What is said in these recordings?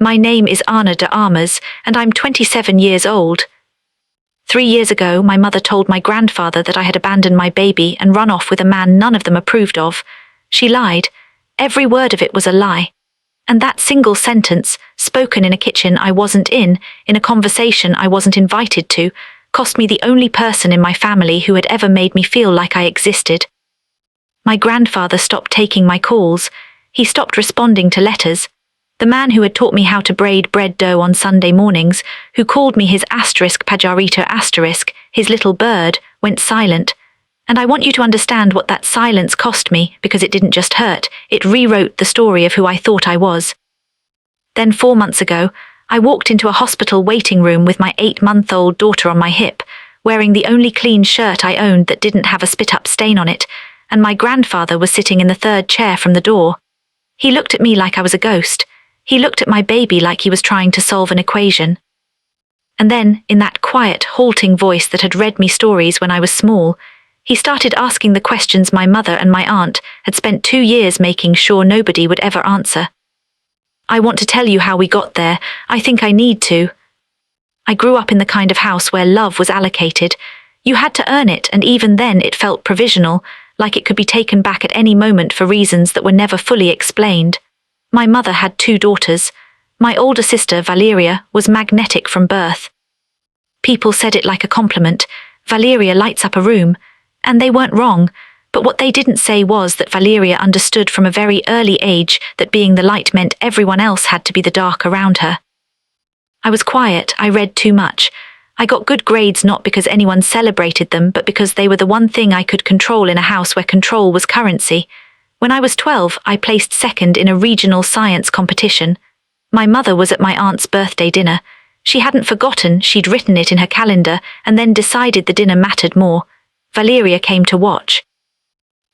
My name is ANSWER.THE, and I'm 27 years old. 3 years ago, my mother told my grandfather that I had abandoned my baby and run off with a man none of them approved of. She lied. Every word of it was a lie. And that single sentence, spoken in a kitchen I wasn't in a conversation I wasn't invited to, cost me the only person in my family who had ever made me feel like I existed. My grandfather stopped taking my calls. He stopped responding to letters. The man who had taught me how to braid bread dough on Sunday mornings, who called me his *pajarito*, his little bird, went silent. And I want you to understand what that silence cost me, because it didn't just hurt, it rewrote the story of who I thought I was. Then 4 months ago, I walked into a hospital waiting room with my 8-month-old daughter on my hip, wearing the only clean shirt I owned that didn't have a spit-up stain on it, and my grandfather was sitting in the third chair from the door. He looked at me like I was a ghost. He looked at my baby like he was trying to solve an equation. And then, in that quiet, halting voice that had read me stories when I was small, he started asking the questions my mother and my aunt had spent 2 years making sure nobody would ever answer. I want to tell you how we got there. I think I need to. I grew up in the kind of house where love was allocated. You had to earn it, and even then it felt provisional, like it could be taken back at any moment for reasons that were never fully explained. My mother had 2 daughters. My older sister, Valeria, was magnetic from birth. People said it like a compliment. Valeria lights up a room. And they weren't wrong, but what they didn't say was that Valeria understood from a very early age that being the light meant everyone else had to be the dark around her. I was quiet, I read too much. I got good grades not because anyone celebrated them, but because they were the one thing I could control in a house where control was currency. When I was 12, I placed second in a regional science competition. My mother was at my aunt's birthday dinner. She hadn't forgotten, she'd written it in her calendar, and then decided the dinner mattered more. Valeria came to watch.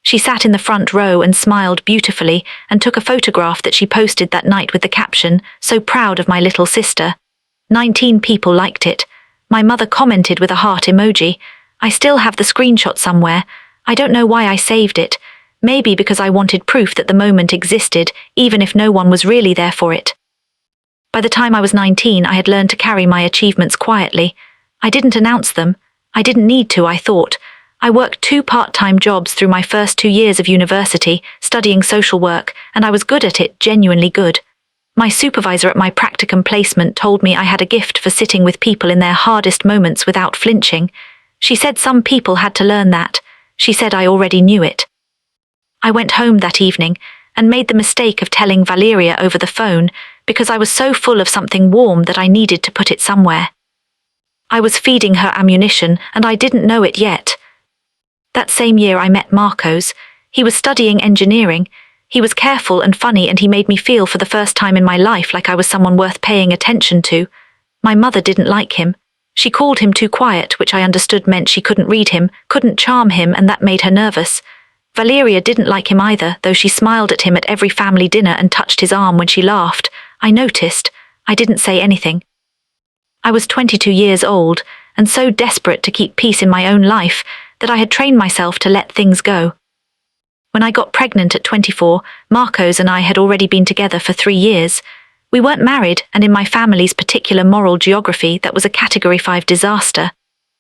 She sat in the front row and smiled beautifully and took a photograph that she posted that night with the caption, "So proud of my little sister." 19 people liked it. My mother commented with a heart emoji. I still have the screenshot somewhere. I don't know why I saved it. Maybe because I wanted proof that the moment existed, even if no one was really there for it. By the time I was 19, I had learned to carry my achievements quietly. I didn't announce them. I didn't need to, I thought. I worked 2 part-time jobs through my first 2 years of university, studying social work, and I was good at it, genuinely good. My supervisor at my practicum placement told me I had a gift for sitting with people in their hardest moments without flinching. She said some people had to learn that. She said I already knew it. I went home that evening and made the mistake of telling Valeria over the phone because I was so full of something warm that I needed to put it somewhere. I was feeding her ammunition, and I didn't know it yet. That same year I met Marcos. He was studying engineering. He was careful and funny, and he made me feel for the first time in my life like I was someone worth paying attention to. My mother didn't like him. She called him too quiet, which I understood meant she couldn't read him, couldn't charm him, and that made her nervous. Valeria didn't like him either, though she smiled at him at every family dinner and touched his arm when she laughed. I noticed. I didn't say anything. I was 22 years old, and so desperate to keep peace in my own life that I had trained myself to let things go. When I got pregnant at 24, Marcos and I had already been together for 3 years. We weren't married, and in my family's particular moral geography, that was a Category 5 disaster.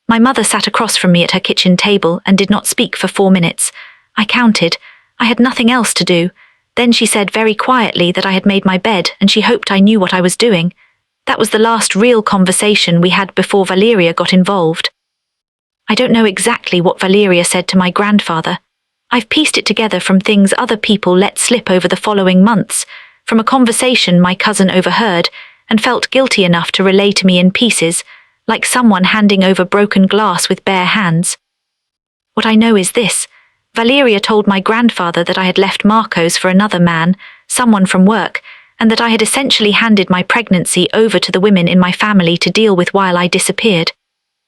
My mother sat across from me at her kitchen table and did not speak for 4 minutes. I counted. I had nothing else to do. Then she said very quietly that I had made my bed and she hoped I knew what I was doing. That was the last real conversation we had before Valeria got involved. I don't know exactly what Valeria said to my grandfather. I've pieced it together from things other people let slip over the following months, from a conversation my cousin overheard and felt guilty enough to relay to me in pieces, like someone handing over broken glass with bare hands. What I know is this. Valeria told my grandfather that I had left Marcos for another man, someone from work, and that I had essentially handed my pregnancy over to the women in my family to deal with while I disappeared.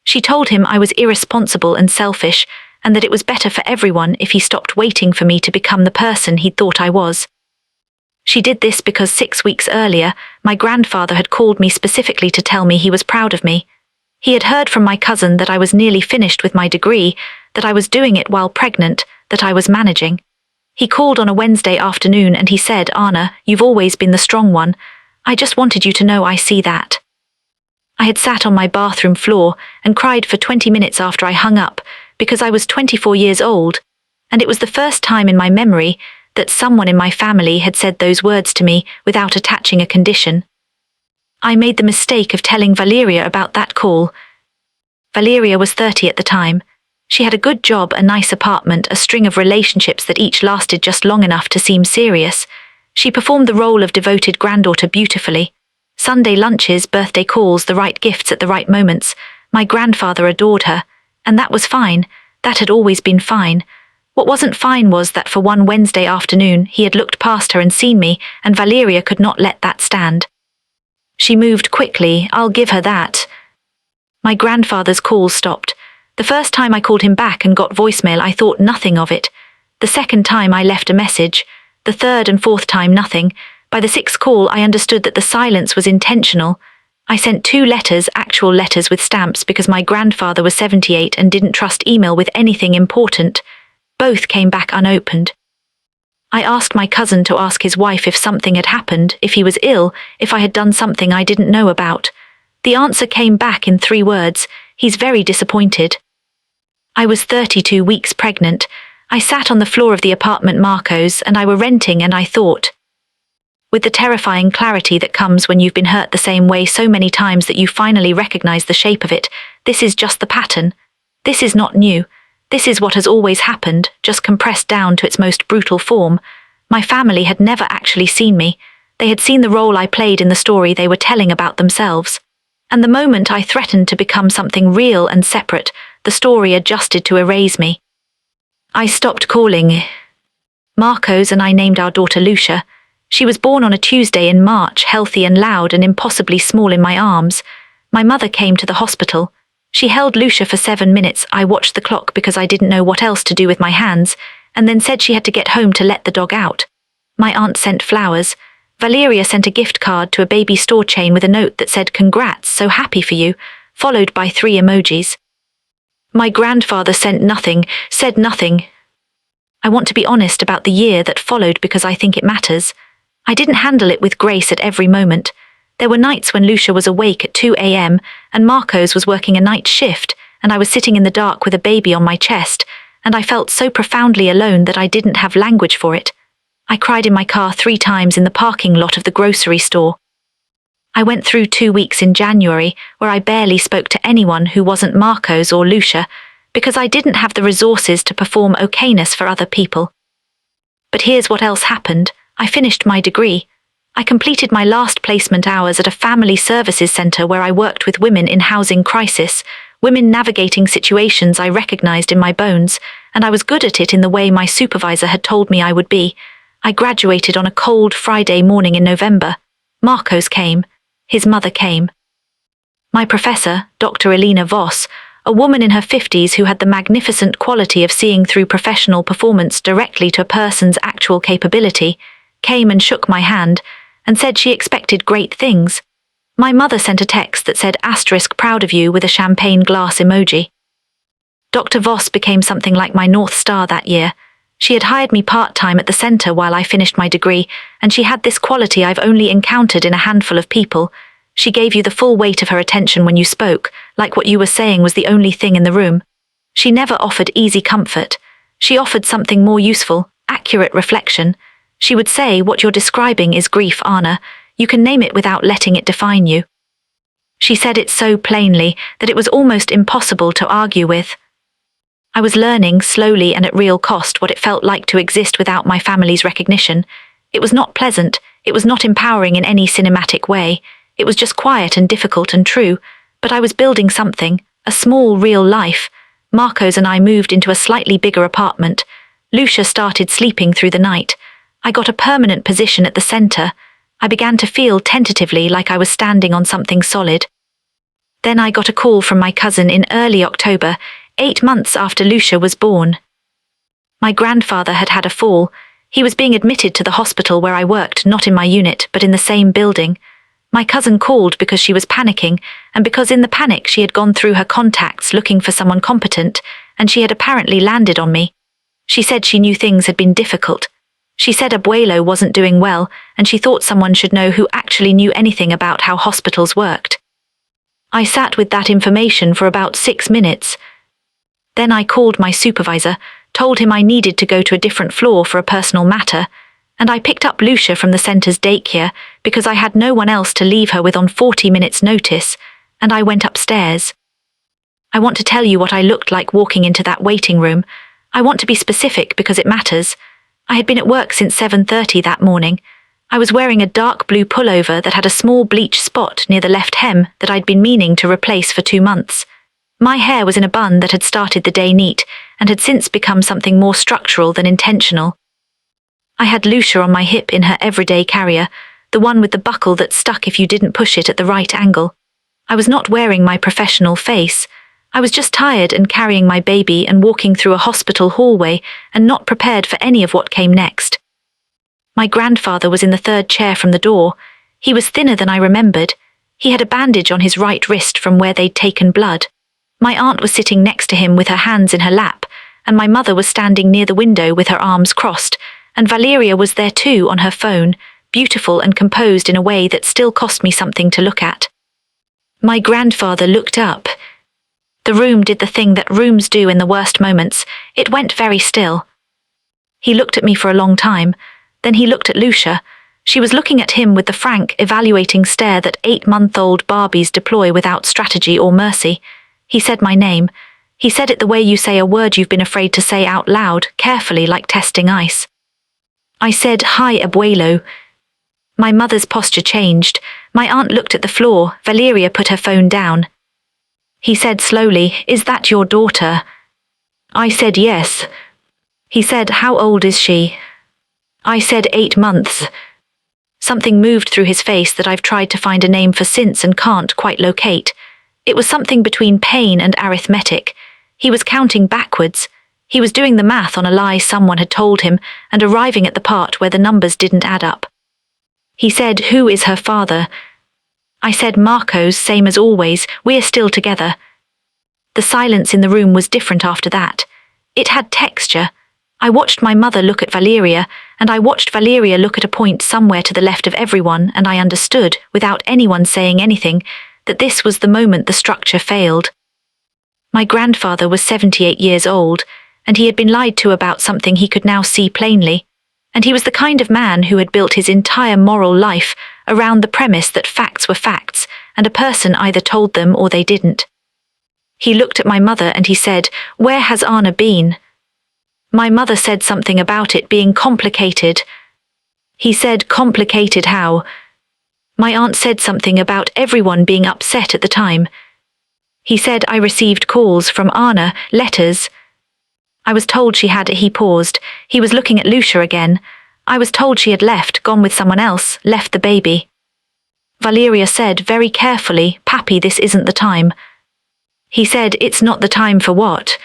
She told him I was irresponsible and selfish, and that it was better for everyone if he stopped waiting for me to become the person he thought I was. She did this because 6 weeks earlier, my grandfather had called me specifically to tell me he was proud of me. He had heard from my cousin that I was nearly finished with my degree, that I was doing it while pregnant, that I was managing. He called on a Wednesday afternoon and he said, "Anna, you've always been the strong one. I just wanted you to know I see that." I had sat on my bathroom floor and cried for 20 minutes after I hung up because I was 24 years old, and it was the first time in my memory that someone in my family had said those words to me without attaching a condition. I made the mistake of telling Valeria about that call. Valeria was 30 at the time. She had a good job, a nice apartment, a string of relationships that each lasted just long enough to seem serious. She performed the role of devoted granddaughter beautifully. Sunday lunches, birthday calls, the right gifts at the right moments. My grandfather adored her, and that was fine. That had always been fine. What wasn't fine was that for one Wednesday afternoon he had looked past her and seen me, and Valeria could not let that stand. She moved quickly, I'll give her that. My grandfather's call stopped. The first time I called him back and got voicemail, I thought nothing of it. The second time I left a message. The third and fourth time nothing. By the sixth call I understood that the silence was intentional. I sent 2 letters, actual letters with stamps, because my grandfather was 78 and didn't trust email with anything important. Both came back unopened. I asked my cousin to ask his wife if something had happened, if he was ill, if I had done something I didn't know about. The answer came back in 3 words: he's very disappointed. I was 32 weeks pregnant. I sat on the floor of the apartment Marco's and I were renting, and I thought, with the terrifying clarity that comes when you've been hurt the same way so many times that you finally recognize the shape of it, this is just the pattern. This is not new. This is what has always happened, just compressed down to its most brutal form. My family had never actually seen me. They had seen the role I played in the story they were telling about themselves. And the moment I threatened to become something real and separate, the story adjusted to erase me. I stopped calling Marco's and I named our daughter Lucia. She was born on a Tuesday in March, healthy and loud and impossibly small in my arms. My mother came to the hospital. She held Lucia for 7 minutes. I watched the clock because I didn't know what else to do with my hands, and then said she had to get home to let the dog out. My aunt sent flowers. Valeria sent a gift card to a baby store chain with a note that said, "Congrats, so happy for you," followed by 3 emojis. My grandfather sent nothing, said nothing. I want to be honest about the year that followed because I think it matters. I didn't handle it with grace at every moment. There were nights when Lucia was awake at 2 a.m. and Marco's was working a night shift, and I was sitting in the dark with a baby on my chest, and I felt so profoundly alone that I didn't have language for it. I cried in my car 3 times in the parking lot of the grocery store. I went through 2 weeks in January where I barely spoke to anyone who wasn't Marco's or Lucia, because I didn't have the resources to perform okayness for other people. But here's what else happened. I finished my degree. I completed my last placement hours at a family services center where I worked with women in housing crisis, women navigating situations I recognized in my bones, and I was good at it in the way my supervisor had told me I would be. I graduated on a cold Friday morning in November. Marco's came. His mother came. My professor, Dr. Elena Voss, a woman in her 50s who had the magnificent quality of seeing through professional performance directly to a person's actual capability, came and shook my hand and said she expected great things. My mother sent a text that said *proud of you with a champagne glass emoji. Dr. Voss became something like my North Star that year. She had hired me part-time at the center while I finished my degree, and she had this quality I've only encountered in a handful of people. She gave you the full weight of her attention when you spoke, like what you were saying was the only thing in the room. She never offered easy comfort. She offered something more useful, accurate reflection. She would say, "What you're describing is grief, Anna. You can name it without letting it define you." She said it so plainly that it was almost impossible to argue with. I was learning, slowly and at real cost, what it felt like to exist without my family's recognition. It was not pleasant. It was not empowering in any cinematic way. It was just quiet and difficult and true. But I was building something, a small, real life. Marco's and I moved into a slightly bigger apartment. Lucia started sleeping through the night. I got a permanent position at the center. I began to feel tentatively like I was standing on something solid. Then I got a call from my cousin in early October, 8 months after Lucia was born. My grandfather had had a fall. He was being admitted to the hospital where I worked, not in my unit, but in the same building. My cousin called because she was panicking, and because in the panic she had gone through her contacts looking for someone competent, and she had apparently landed on me. She said she knew things had been difficult. She said Abuelo wasn't doing well, and she thought someone should know who actually knew anything about how hospitals worked. I sat with that information for about 6 minutes. Then I called my supervisor, told him I needed to go to a different floor for a personal matter, and I picked up Lucia from the center's daycare because I had no one else to leave her with on 40 minutes' notice, and I went upstairs. I want to tell you what I looked like walking into that waiting room. I want to be specific because it matters. I had been at work since 7:30 that morning. I was wearing a dark blue pullover that had a small bleach spot near the left hem that I'd been meaning to replace for 2 months. My hair was in a bun that had started the day neat and had since become something more structural than intentional. I had Lucia on my hip in her everyday carrier, the one with the buckle that stuck if you didn't push it at the right angle. I was not wearing my professional face. I was just tired and carrying my baby and walking through a hospital hallway and not prepared for any of what came next. My grandfather was in the third chair from the door. He was thinner than I remembered. He had a bandage on his right wrist from where they'd taken blood. My aunt was sitting next to him with her hands in her lap, and my mother was standing near the window with her arms crossed, and Valeria was there too on her phone, beautiful and composed in a way that still cost me something to look at. My grandfather looked up. The room did the thing that rooms do in the worst moments. It went very still. He looked at me for a long time. Then he looked at Lucia. She was looking at him with the frank, evaluating stare that 8-month-old Barbies deploy without strategy or mercy. He said my name. He said it the way you say a word you've been afraid to say out loud, carefully like testing ice. I said, "Hi, Abuelo." My mother's posture changed. My aunt looked at the floor. Valeria put her phone down. He said slowly, "Is that your daughter?" I said yes. He said, "How old is she?" I said 8 months. Something moved through his face that I've tried to find a name for since and can't quite locate. It was something between pain and arithmetic. He was counting backwards. He was doing the math on a lie someone had told him and arriving at the part where the numbers didn't add up. He said, "Who is her father?" I said, "Marcos, same as always, we're still together." The silence in the room was different after that. It had texture. I watched my mother look at Valeria, and I watched Valeria look at a point somewhere to the left of everyone, and I understood, without anyone saying anything, that this was the moment the structure failed. My grandfather was 78 years old, and he had been lied to about something he could now see plainly, and he was the kind of man who had built his entire moral life around the premise that facts were facts, and a person either told them or they didn't. He looked at my mother and he said, "Where has Anna been?" My mother said something about it being complicated. He said, "Complicated how?" My aunt said something about everyone being upset at the time. He said, "I received calls from Anna, letters." I was told she had. He paused. He was looking at Lucia again. I was told she had left, gone with someone else, left the baby. Valeria said very carefully, "Pappy, this isn't the time." He said, "It's not the time for what?"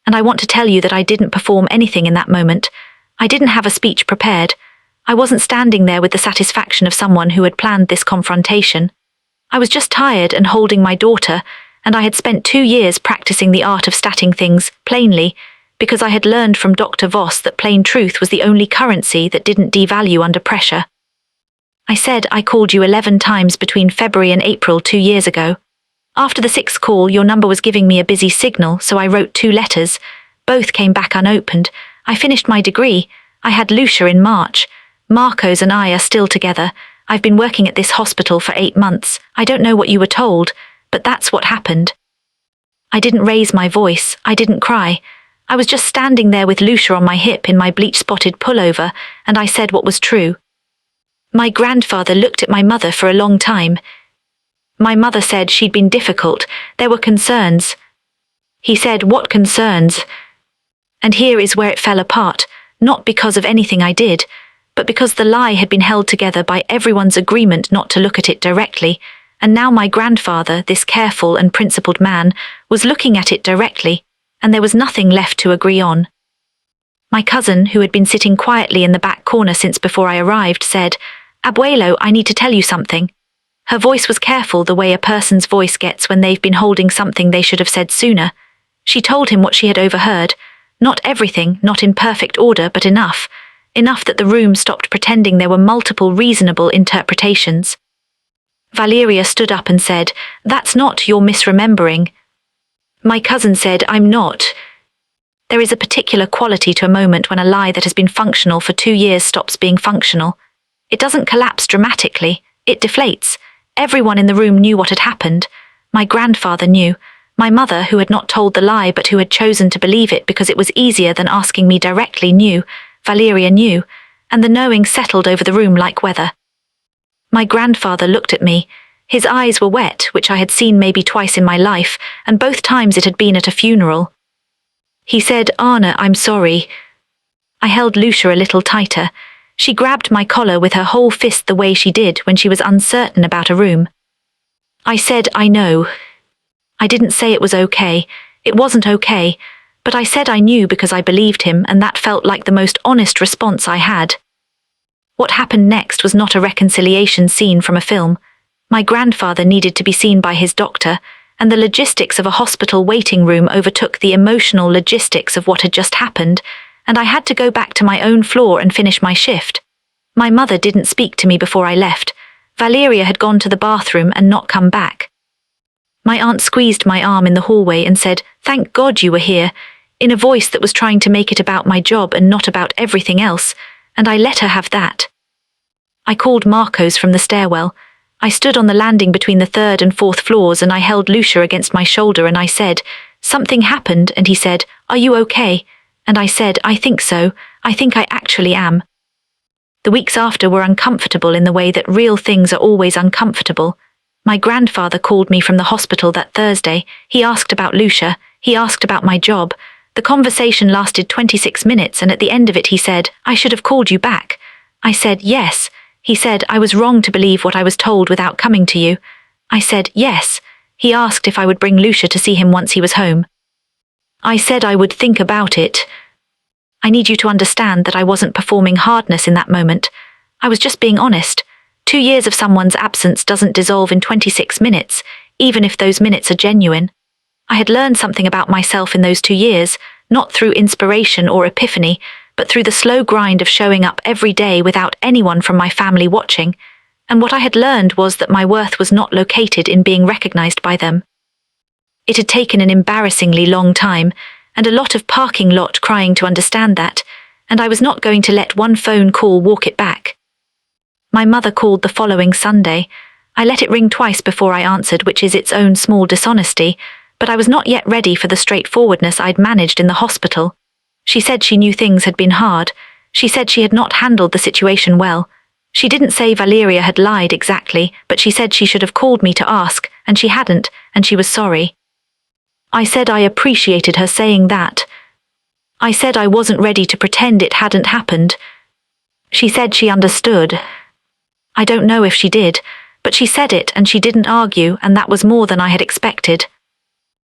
And I want to tell you that I didn't perform anything in that moment. I didn't have a speech prepared. I wasn't standing there with the satisfaction of someone who had planned this confrontation. I was just tired and holding my daughter, and I had spent 2 years practicing the art of stating things, plainly, because I had learned from Dr. Voss that plain truth was the only currency that didn't devalue under pressure. I said, "I called you 11 times between February and April 2 years ago. After the 6th call, your number was giving me a busy signal, so I wrote 2 letters. Both came back unopened. I finished my degree. I had Lucia in March. Marcos and I are still together. I've been working at this hospital for 8 months. I don't know what you were told, but that's what happened." I didn't raise my voice. I didn't cry. I was just standing there with Lucia on my hip in my bleach-spotted pullover, and I said what was true. My grandfather looked at my mother for a long time. My mother said she'd been difficult. There were concerns. He said, "What concerns?" And here is where it fell apart, not because of anything I did, but because the lie had been held together by everyone's agreement not to look at it directly, and now my grandfather, this careful and principled man, was looking at it directly, and there was nothing left to agree on. My cousin, who had been sitting quietly in the back corner since before I arrived, said, "Abuelo, I need to tell you something." Her voice was careful the way a person's voice gets when they've been holding something they should have said sooner. She told him what she had overheard. Not everything, not in perfect order, but enough. enough that the room stopped pretending there were multiple reasonable interpretations. Valeria stood up and said, "That's not, you're misremembering." My cousin said, "I'm not." There is a particular quality to a moment when a lie that has been functional for 2 years stops being functional. It doesn't collapse dramatically, it deflates. Everyone in the room knew what had happened. My grandfather knew. My mother, who had not told the lie but who had chosen to believe it because it was easier than asking me directly, knew. Valeria knew, and the knowing settled over the room like weather. My grandfather looked at me. His eyes were wet, which I had seen maybe twice in my life, and both times it had been at a funeral. He said, "Anna, I'm sorry." I held Lucia a little tighter. She grabbed my collar with her whole fist the way she did when she was uncertain about a room. I said, "I know." I didn't say it was okay. It wasn't okay. But I said I knew because I believed him, and that felt like the most honest response I had. What happened next was not a reconciliation scene from a film. My grandfather needed to be seen by his doctor, and the logistics of a hospital waiting room overtook the emotional logistics of what had just happened, and I had to go back to my own floor and finish my shift. My mother didn't speak to me before I left. Valeria had gone to the bathroom and not come back. My aunt squeezed my arm in the hallway and said, "Thank God you were here," in a voice that was trying to make it about my job and not about everything else, and I let her have that. I called Marcos from the stairwell. I stood on the landing between the 3rd and 4th floors and I held Lucia against my shoulder and I said, "Something happened," and he said, "Are you okay?" And I said, "I think so. I think I actually am." The weeks after were uncomfortable in the way that real things are always uncomfortable. My grandfather called me from the hospital that Thursday. He asked about Lucia. He asked about my job. The conversation lasted 26 minutes and at the end of it he said, "I should have called you back." I said, "Yes." He said, "I was wrong to believe what I was told without coming to you." I said, "Yes." He asked if I would bring Lucia to see him once he was home. I said I would think about it. I need you to understand that I wasn't performing hardness in that moment. I was just being honest. 2 years of someone's absence doesn't dissolve in 26 minutes, even if those minutes are genuine. I had learned something about myself in those 2 years, not through inspiration or epiphany, but through the slow grind of showing up every day without anyone from my family watching, and what I had learned was that my worth was not located in being recognized by them. It had taken an embarrassingly long time, and a lot of parking lot crying to understand that, and I was not going to let one phone call walk it back. My mother called the following Sunday. I let it ring twice before I answered, which is its own small dishonesty, but I was not yet ready for the straightforwardness I'd managed in the hospital. She said she knew things had been hard. She said she had not handled the situation well. She didn't say Valeria had lied exactly, but she said she should have called me to ask, and she hadn't, and she was sorry. I said I appreciated her saying that. I said I wasn't ready to pretend it hadn't happened. She said she understood. I don't know if she did, but she said it and she didn't argue, and that was more than I had expected.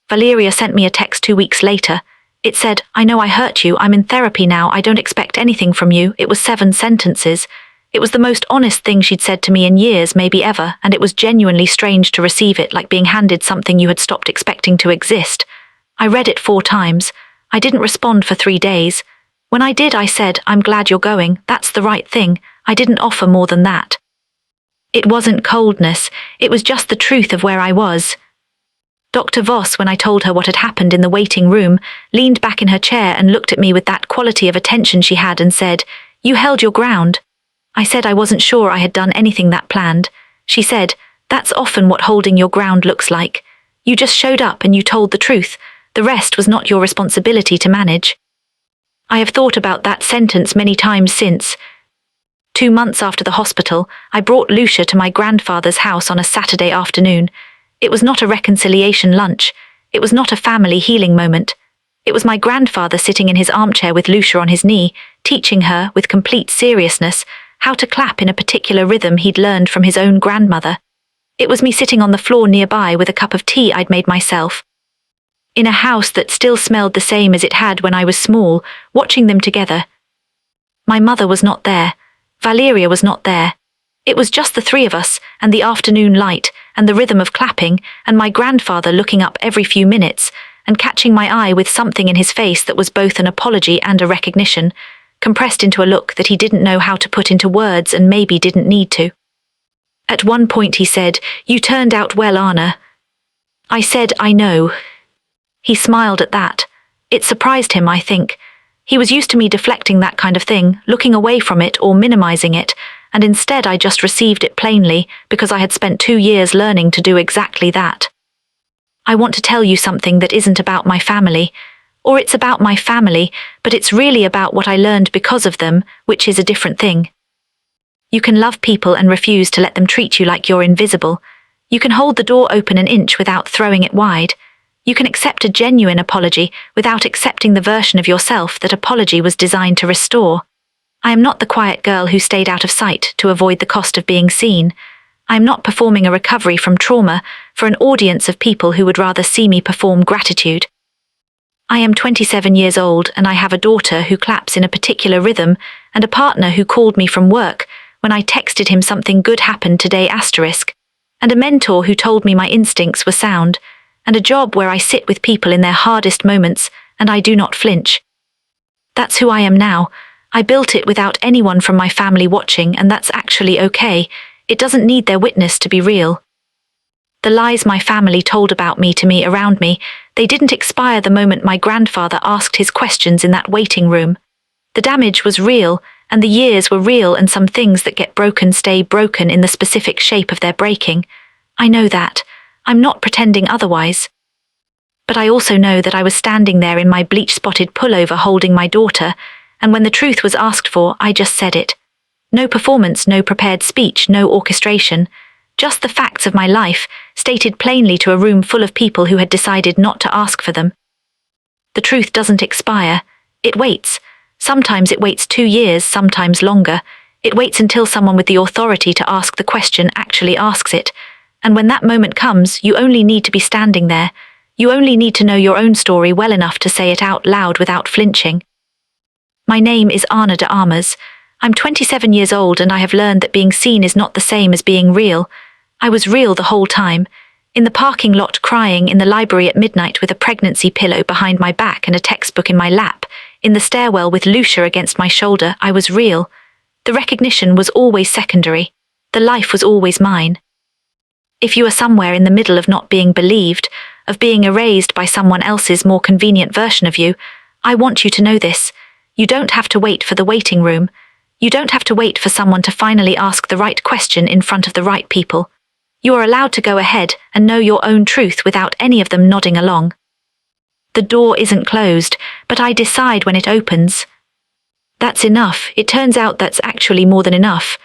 Valeria sent me a text 2 weeks later. It said, "I know I hurt you, I'm in therapy now, I don't expect anything from you." It was 7 sentences. It was the most honest thing she'd said to me in years, maybe ever, and it was genuinely strange to receive it, like being handed something you had stopped expecting to exist. I read it 4 times. I didn't respond for 3 days. When I did, I said, "I'm glad you're going, that's the right thing." I didn't offer more than that. It wasn't coldness, it was just the truth of where I was. Dr. Voss, when I told her what had happened in the waiting room, leaned back in her chair and looked at me with that quality of attention she had and said, "You held your ground." I said I wasn't sure I had done anything that planned. She said, "That's often what holding your ground looks like. You just showed up and you told the truth. The rest was not your responsibility to manage." I have thought about that sentence many times since. 2 months after the hospital, I brought Lucia to my grandfather's house on a Saturday afternoon. It was not a reconciliation lunch. It was not a family healing moment. It was my grandfather sitting in his armchair with Lucia on his knee, teaching her, with complete seriousness, how to clap in a particular rhythm he'd learned from his own grandmother. It was me sitting on the floor nearby with a cup of tea I'd made myself. In a house that still smelled the same as it had when I was small, watching them together. My mother was not there. Valeria was not there. It was just the 3 of us, and the afternoon light, and the rhythm of clapping, and my grandfather looking up every few minutes, and catching my eye with something in his face that was both an apology and a recognition. compressed into a look that he didn't know how to put into words and maybe didn't need to. At one point he said, "You turned out well, Anna." I said, "I know." He smiled at that. It surprised him, I think. He was used to me deflecting that kind of thing, looking away from it or minimizing it, and instead I just received it plainly because I had spent 2 years learning to do exactly that. I want to tell you something that isn't about my family, or it's about my family, but it's really about what I learned because of them, which is a different thing. You can love people and refuse to let them treat you like you're invisible. You can hold the door open an inch without throwing it wide. You can accept a genuine apology without accepting the version of yourself that apology was designed to restore. I am not the quiet girl who stayed out of sight to avoid the cost of being seen. I am not performing a recovery from trauma for an audience of people who would rather see me perform gratitude. I am 27 years old and I have a daughter who claps in a particular rhythm and a partner who called me from work when I texted him something good happened today *, and a mentor who told me my instincts were sound, and a job where I sit with people in their hardest moments and I do not flinch. That's who I am now. I built it without anyone from my family watching, and that's actually okay. It doesn't need their witness to be real. The lies my family told about me to me around me, they didn't expire the moment my grandfather asked his questions in that waiting room. The damage was real, and the years were real, and some things that get broken stay broken in the specific shape of their breaking. I know that. I'm not pretending otherwise. But I also know that I was standing there in my bleach-spotted pullover holding my daughter, and when the truth was asked for, I just said it. No performance, no prepared speech, no orchestration. Just the facts of my life, stated plainly to a room full of people who had decided not to ask for them. The truth doesn't expire. It waits. Sometimes it waits 2 years, sometimes longer. It waits until someone with the authority to ask the question actually asks it. And when that moment comes, you only need to be standing there. You only need to know your own story well enough to say it out loud without flinching. My name is Anna de Armas. I'm 27 years old and I have learned that being seen is not the same as being real. I was real the whole time. In the parking lot crying, in the library at midnight with a pregnancy pillow behind my back and a textbook in my lap, in the stairwell with Lucia against my shoulder, I was real. The recognition was always secondary. The life was always mine. If you are somewhere in the middle of not being believed, of being erased by someone else's more convenient version of you, I want you to know this. You don't have to wait for the waiting room. You don't have to wait for someone to finally ask the right question in front of the right people. You are allowed to go ahead and know your own truth without any of them nodding along. The door isn't closed, but I decide when it opens. That's enough. It turns out that's actually more than enough.